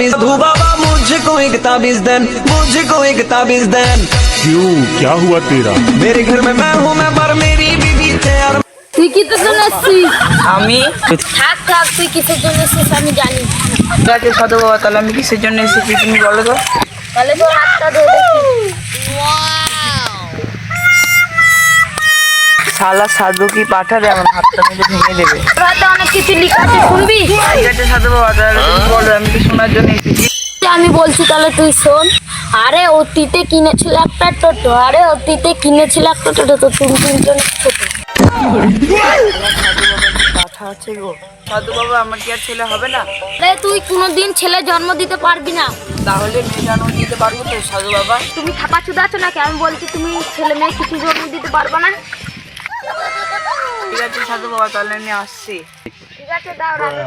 ताबीज धू बाबा मुझको एक ताबीज देन, मुझको एक ताबीज देन। क्यों, क्या हुआ तेरा? मेरे घर में मैं हूँ मैं पर मेरी बीवी थे यार। তুই কি তো জন্য এসছিস? আমি থাক থাক, তুই কিসের জন্য এসছিস আমি জানি। ঠিক আছে সাধু বাবা, তাহলে আমি কিসের জন্য এসেছি তুমি বলো তো। তাহলে তোর হাতটা ধরে দেখি। শালা সাধু কি পাঠাবে আমার হাতটা মেরে ভেঙে দেবে। তোর হাতে অনেক কিছু লেখা আছে, শুনবি? ঠিক আছে সাধু বাবা, তাহলে তুমি বলো, আমি তো শোনার জন্য এসেছি। আমি বলছি তাহলে তুই শোন। আরে অতীতে কিনেছিল একটা টোটো, আরে অতীতে কিনেছিল একটা টোটো, তো তুমি তিনজন ছোট। কথা আছে গো সাধু বাবা, আমার কি আর ছেলে হবে না? আরে তুই কোনোদিন ছেলে জন্ম দিতে পারবি না। তাহলে মেয়ে জন্ম দিতে পারবো তো সাধু বাবা? তুমি ছাপা চুদা আছো নাকি? আমি বলছি তুমি ছেলে মেয়ে কিছু জন্ম দিতে পারবে না। ঠিক আছে সাধু বাবা, তাহলে আমি আসছি। ঠিক আছে দাও, রাতে